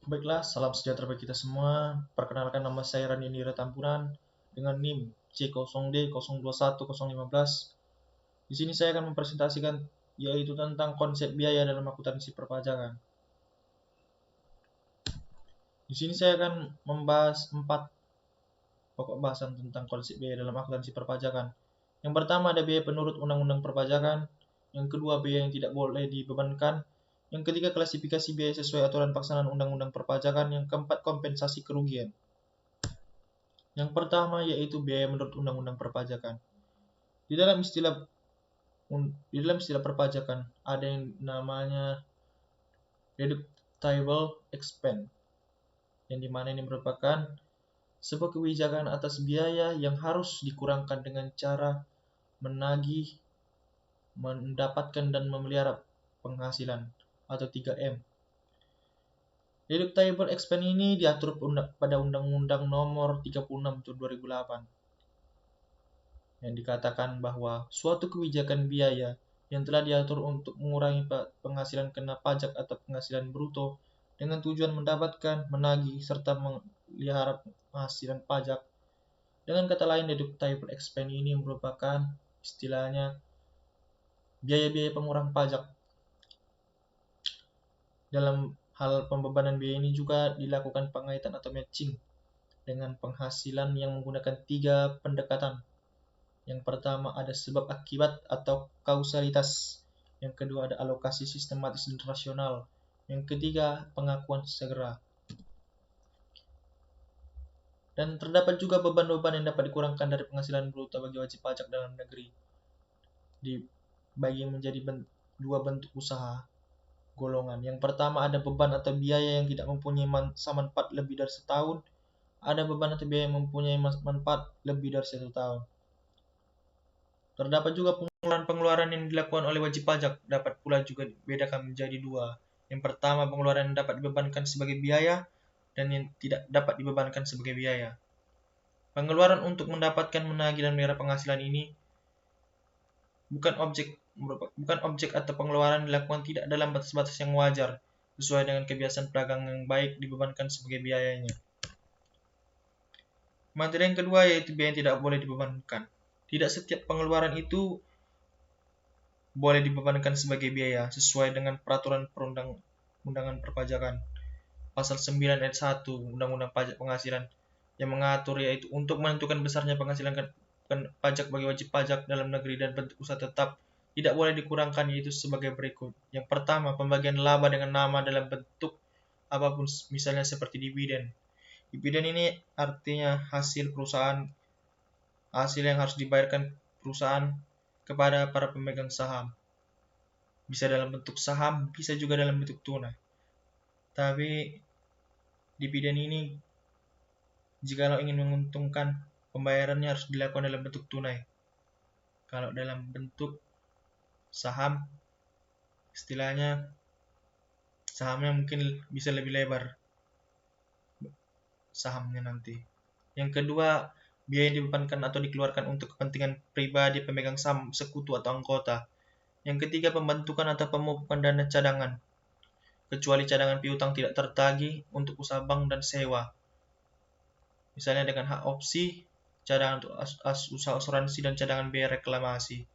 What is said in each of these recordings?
Baiklah, salam sejahtera bagi kita semua. Perkenalkan, nama saya Rani Nira Tampunan dengan NIM C0D021015. Di sini saya akan mempresentasikan yaitu tentang konsep biaya dalam akuntansi perpajakan. Di sini saya akan membahas 4 pokok bahasan tentang konsep biaya dalam akuntansi perpajakan. Yang pertama ada biaya penurut undang-undang perpajakan, yang kedua biaya yang tidak boleh dibebankan, yang ketiga klasifikasi biaya sesuai aturan pelaksanaan undang-undang perpajakan, yang keempat kompensasi kerugian. Yang pertama yaitu biaya menurut undang-undang perpajakan. Di dalam istilah perpajakan ada yang namanya deductible expense, yang dimana ini merupakan sebuah kebijakan atas biaya yang harus dikurangkan dengan cara menagih, mendapatkan dan memelihara penghasilan atau 3M. Deductible expense ini diatur pada Undang-Undang Nomor 36 Tahun 2008 yang dikatakan bahwa suatu kebijakan biaya yang telah diatur untuk mengurangi penghasilan kena pajak atau penghasilan bruto dengan tujuan mendapatkan, menagih, serta memelihara penghasilan pajak. Dengan kata lain, deductible expense ini merupakan istilahnya biaya-biaya pengurang pajak. Dalam hal pembebanan biaya ini juga dilakukan pengaitan atau matching dengan penghasilan yang menggunakan 3 pendekatan. Yang pertama ada sebab akibat atau kausalitas. Yang kedua ada alokasi sistematis dan rasional. Yang ketiga pengakuan segera. Dan terdapat juga beban-beban yang dapat dikurangkan dari penghasilan bruto bagi wajib pajak dalam negeri. Dibagi menjadi 2 bentuk usaha golongan. Yang pertama ada beban atau biaya yang tidak mempunyai masa manfaat lebih dari setahun. Ada beban atau biaya yang mempunyai manfaat lebih dari 1 tahun. Terdapat juga pengeluaran yang dilakukan oleh wajib pajak dapat pula juga dibedakan menjadi 2. Yang pertama pengeluaran yang dapat dibebankan sebagai biaya dan yang tidak dapat dibebankan sebagai biaya. Pengeluaran untuk mendapatkan, menagih dan memelihara penghasilan ini bukan objek atau pengeluaran dilakukan tidak dalam batas-batas yang wajar sesuai dengan kebiasaan pedagang yang baik dibebankan sebagai biayanya. Materi yang kedua yaitu biaya yang tidak boleh dibebankan. Tidak setiap pengeluaran itu boleh dibebankan sebagai biaya sesuai dengan peraturan perundang-undangan perpajakan. Pasal 9 ayat 1 Undang-Undang Pajak Penghasilan yang mengatur yaitu untuk menentukan besarnya penghasilan pajak bagi wajib pajak dalam negeri dan bentuk usaha tetap tidak boleh dikurangkan yaitu sebagai berikut. Yang pertama, pembagian laba dengan nama dalam bentuk apapun, misalnya seperti dividen. Dividen ini artinya hasil yang harus dibayarkan perusahaan kepada para pemegang saham. Bisa dalam bentuk saham, bisa juga dalam bentuk tunai. Tapi dividen ini jikalau ingin menguntungkan, pembayarannya harus dilakukan dalam bentuk tunai. Kalau dalam bentuk saham, istilahnya sahamnya mungkin bisa lebih lebar sahamnya nanti. Yang kedua, biaya yang dibebankan atau dikeluarkan untuk kepentingan pribadi pemegang saham, sekutu atau anggota. Yang ketiga, pembentukan atau pemupukan dana cadangan, kecuali cadangan piutang tidak tertagih untuk usaha bank dan sewa. Misalnya dengan hak opsi, cadangan untuk usaha asuransi dan cadangan biaya reklamasi.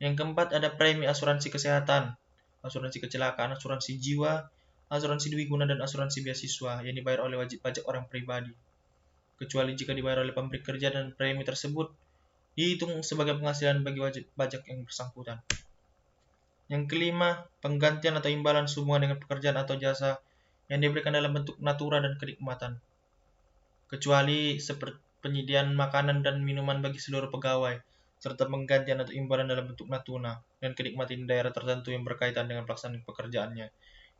Yang keempat ada premi asuransi kesehatan, asuransi kecelakaan, asuransi jiwa, asuransi dwiguna dan asuransi beasiswa yang dibayar oleh wajib pajak orang pribadi. Kecuali jika dibayar oleh pemberi kerja dan premi tersebut dihitung sebagai penghasilan bagi wajib pajak yang bersangkutan. Yang kelima, penggantian atau imbalan sehubungan dengan pekerjaan atau jasa yang diberikan dalam bentuk natura dan kenikmatan. Kecuali seperti penyediaan makanan dan minuman bagi seluruh pegawai, serta penggantian atau imbalan dalam bentuk natuna dan kenikmatan daerah tertentu yang berkaitan dengan pelaksanaan pekerjaannya,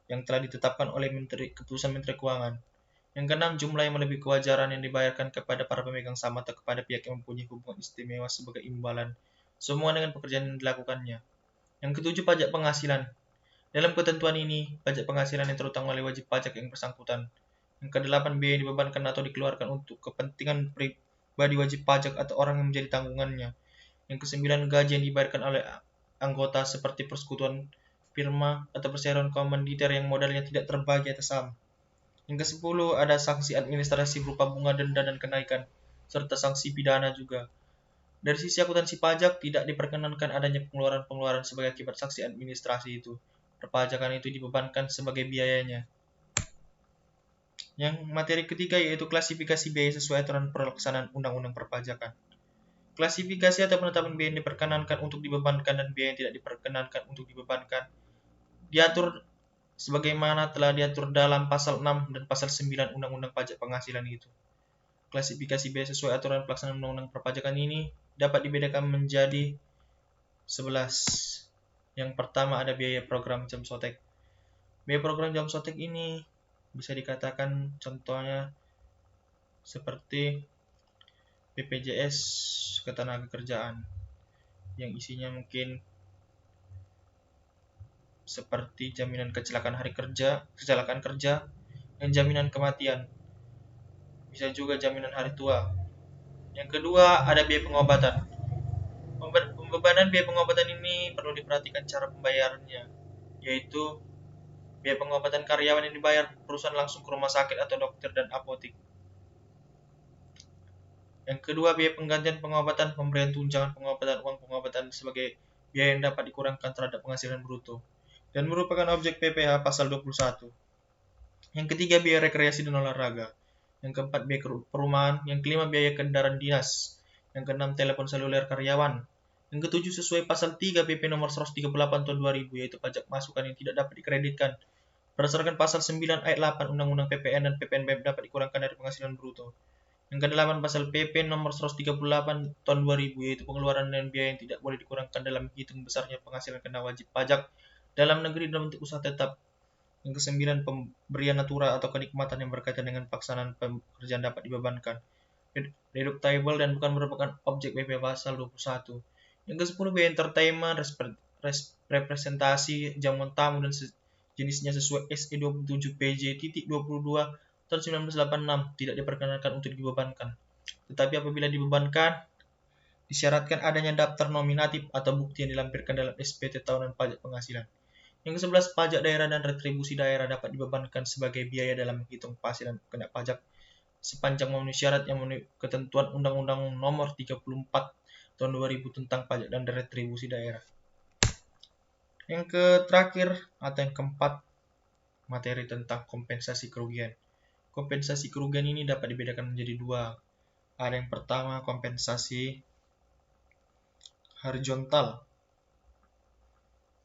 yang telah ditetapkan oleh keputusan Menteri Keuangan. Yang keenam, jumlah yang melebihi kewajaran yang dibayarkan kepada para pemegang saham atau kepada pihak yang mempunyai hubungan istimewa sebagai imbalan, semua dengan pekerjaan yang dilakukannya. Yang ketujuh, pajak penghasilan. Dalam ketentuan ini, pajak penghasilan yang terutang oleh wajib pajak yang bersangkutan. Yang kedelapan, biaya yang dibebankan atau dikeluarkan untuk kepentingan pribadi wajib pajak atau orang yang menjadi tanggungannya. Yang kesembilan, gaji yang dibayarkan oleh anggota seperti persekutuan, firma, atau perseroan komanditer yang modalnya tidak terbagi atas saham. Yang ke-10 ada sanksi administrasi berupa bunga denda dan kenaikan, serta sanksi pidana juga. Dari sisi akuntansi pajak, tidak diperkenankan adanya pengeluaran-pengeluaran sebagai akibat sanksi administrasi itu. Perpajakan itu dibebankan sebagai biayanya. Yang materi ketiga yaitu klasifikasi biaya sesuai aturan pelaksanaan undang-undang perpajakan. Klasifikasi atau penetapan biaya yang diperkenankan untuk dibebankan dan biaya yang tidak diperkenankan untuk dibebankan diatur sebagaimana telah diatur dalam pasal 6 dan pasal 9 Undang-Undang Pajak Penghasilan itu. Klasifikasi biaya sesuai aturan pelaksanaan undang-undang perpajakan ini dapat dibedakan menjadi 11. Yang pertama ada biaya program jam sotek. Biaya program jam sotek ini bisa dikatakan contohnya seperti BPJS Ketenagakerjaan yang isinya mungkin seperti jaminan kecelakaan kerja, dan jaminan kematian. Bisa juga jaminan hari tua. Yang kedua ada biaya pengobatan. Pembebanan biaya pengobatan ini perlu diperhatikan cara pembayarannya, yaitu biaya pengobatan karyawan yang dibayar perusahaan langsung ke rumah sakit atau dokter dan apotik. Yang kedua, biaya penggantian pengobatan, pemberian tunjangan pengobatan, uang pengobatan sebagai biaya yang dapat dikurangkan terhadap penghasilan bruto dan merupakan objek PPh pasal 21. Yang ketiga, biaya rekreasi dan olahraga. Yang keempat, biaya perumahan. Yang kelima, biaya kendaraan dinas. Yang keenam, telepon seluler karyawan. Yang ketujuh, sesuai pasal 3 PP nomor 138 tahun 2000, yaitu pajak masukan yang tidak dapat dikreditkan. Berdasarkan pasal 9 ayat 8 Undang-Undang PPN dan PPNBM dapat dikurangkan dari penghasilan bruto. Yang ke-8 pasal PP nomor 138 tahun 2000, yaitu pengeluaran dan biaya yang tidak boleh dikurangkan dalam hitung besarnya penghasilan kena wajib pajak dalam negeri dalam bentuk usaha tetap. Yang ke-9 pemberian natura atau kenikmatan yang berkaitan dengan pelaksanaan pekerjaan dapat dibebankan. Deductible dan bukan merupakan objek PP pasal 21. Yang ke-10 biaya entertainment, representasi, jamuan tamu dan jenisnya sesuai SE 27 PJ titik 22 tahun 1986 tidak diperkenankan untuk dibebankan. Tetapi apabila dibebankan, disyaratkan adanya daftar nominatif atau bukti yang dilampirkan dalam SPT tahunan pajak penghasilan. Yang ke-11 pajak daerah dan retribusi daerah dapat dibebankan sebagai biaya dalam menghitung penghasilan kena pajak sepanjang memenuhi syarat yang memenuhi ketentuan Undang-Undang Nomor 34 tahun 2000 tentang pajak dan retribusi daerah. Yang terakhir atau yang keempat, materi tentang kompensasi kerugian. Kompensasi kerugian ini dapat dibedakan menjadi dua. Ada yang pertama kompensasi horizontal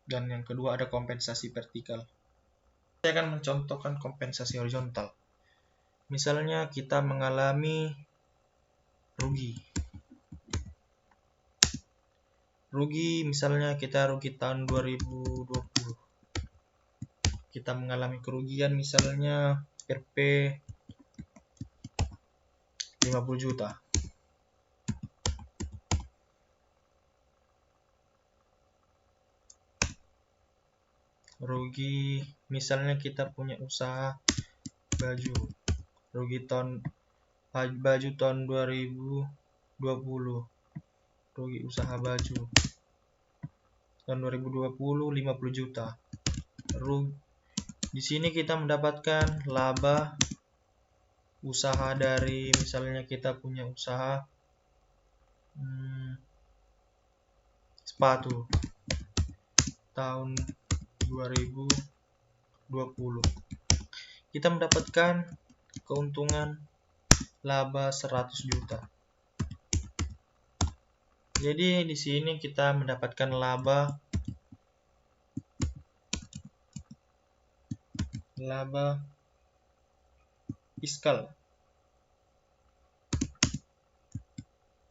dan yang kedua ada kompensasi vertikal. Saya akan mencontohkan kompensasi horizontal. Misalnya kita mengalami rugi. Misalnya kita rugi tahun 2020. Kita mengalami kerugian misalnya Rp 50 juta. Rugi misalnya kita punya usaha baju. Rugi baju tahun 2020. Rugi usaha baju tahun 2020 50 juta. Di sini kita mendapatkan laba usaha dari misalnya kita punya usaha sepatu tahun 2020. Kita mendapatkan keuntungan laba 100 juta. Jadi di sini kita mendapatkan laba fiskal.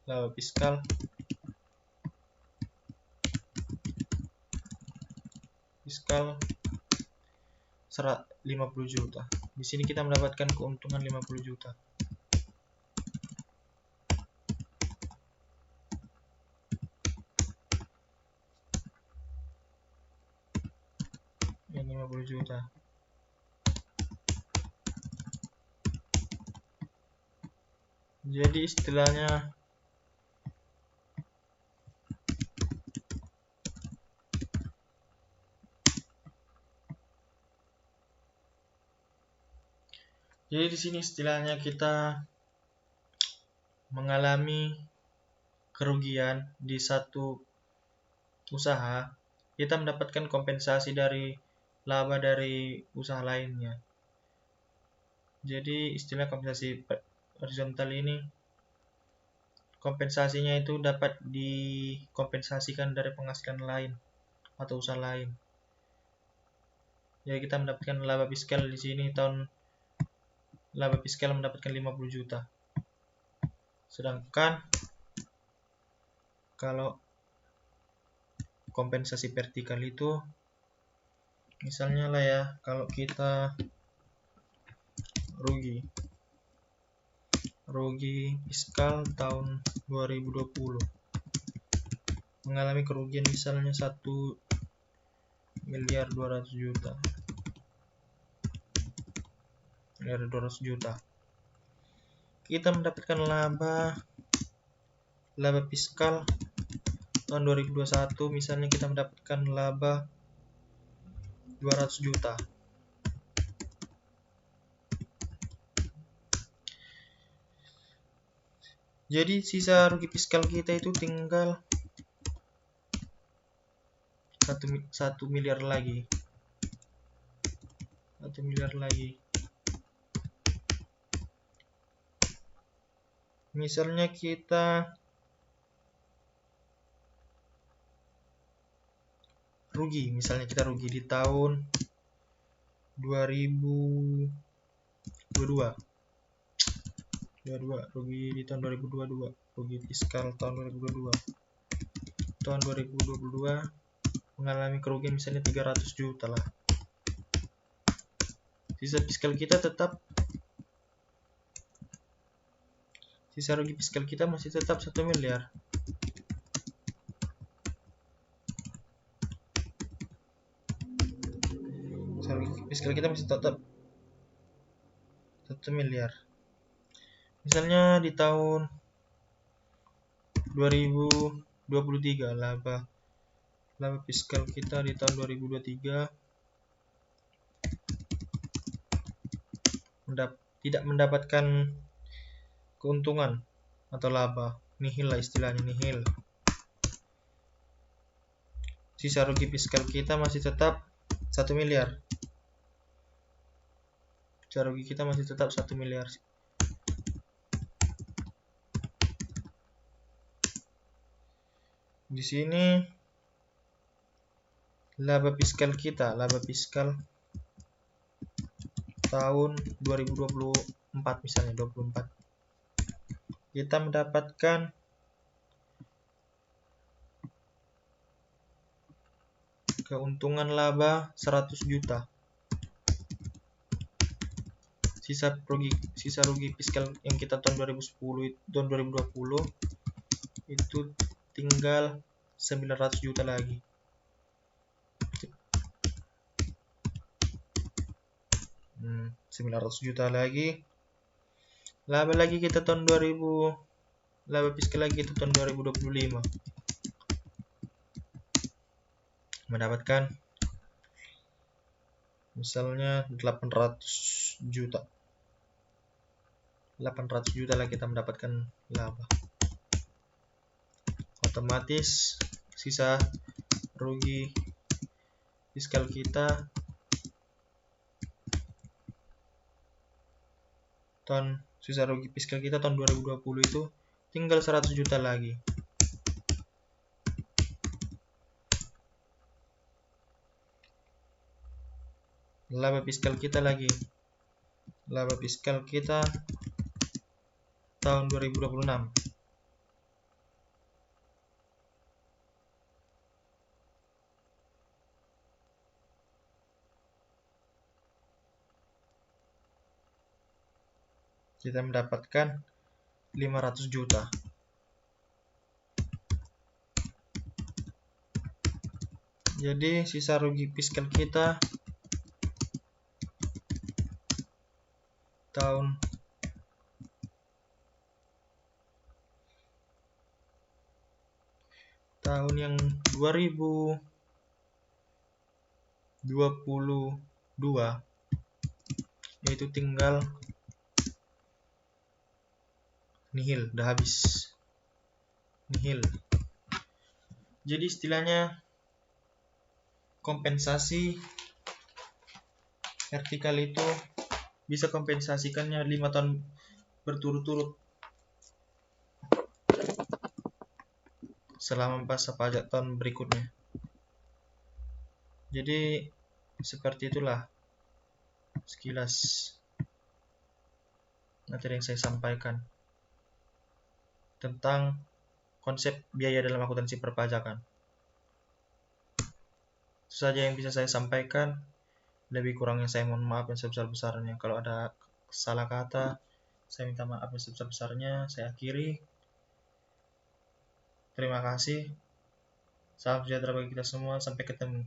Laba fiskal fiskal 50 juta. Di sini kita mendapatkan keuntungan 50 juta. Yang 50 juta. Jadi istilahnya Jadi di sini istilahnya kita mengalami kerugian di satu usaha, kita mendapatkan kompensasi dari laba dari usaha lainnya. Jadi istilah kompensasi horizontal ini, kompensasinya itu dapat dikompensasikan dari penghasilan lain atau usaha lain. Jadi kita mendapatkan laba fiskal di sini laba fiskal mendapatkan 50 juta. Sedangkan kalau kompensasi vertikal itu misalnya lah ya, kalau kita rugi fiskal tahun 2020 mengalami kerugian misalnya 1.200.000.000. Kita mendapatkan laba fiskal tahun 2021 misalnya kita mendapatkan laba 200 juta. Jadi sisa rugi fiskal kita itu tinggal 1 miliar lagi. 1 miliar lagi. Misalnya kita rugi di tahun 2022. Rugi di tahun 2022, rugi fiskal tahun 2022. Tahun 2022 mengalami kerugian misalnya 300 juta lah. Sisa rugi fiskal kita masih tetap 1 miliar. Sisa rugi fiskal kita masih tetap 1 miliar. Misalnya di tahun 2023 laba fiskal kita di tahun 2023 tidak mendapatkan keuntungan atau laba, nihil lah istilahnya, nihil. Sisa rugi fiskal kita masih tetap 1 miliar. Sisa rugi kita masih tetap 1 miliar. Di sini laba fiskal tahun 2024 misalnya 24. Kita mendapatkan keuntungan laba 100 juta. Sisa rugi fiskal yang kita tahun 2020 itu tinggal 900 juta lagi. Laba lagi kita tahun 2000, laba fiskal lagi kita tahun 2025 mendapatkan misalnya 800 juta lah kita mendapatkan laba. Otomatis sisa rugi fiskal kita tahun 2020 itu tinggal 100 juta lagi. Laba fiskal kita tahun 2026. Kita mendapatkan 500 juta. Jadi sisa rugi fiskal kita tahun yang 2022 yaitu tinggal nihil, udah habis nihil. Jadi istilahnya kompensasi vertikal itu bisa kompensasikannya 5 tahun berturut-turut selama masa pajak tahun berikutnya. Jadi seperti itulah sekilas materi yang saya sampaikan tentang konsep biaya dalam akuntansi perpajakan. Itu saja yang bisa saya sampaikan. Lebih kurangnya saya mohon maaf yang sebesar-besarnya. Kalau ada salah kata, saya minta maaf yang sebesar-besarnya. Saya akhiri. Terima kasih. Salam sejahtera bagi kita semua. Sampai ketemu.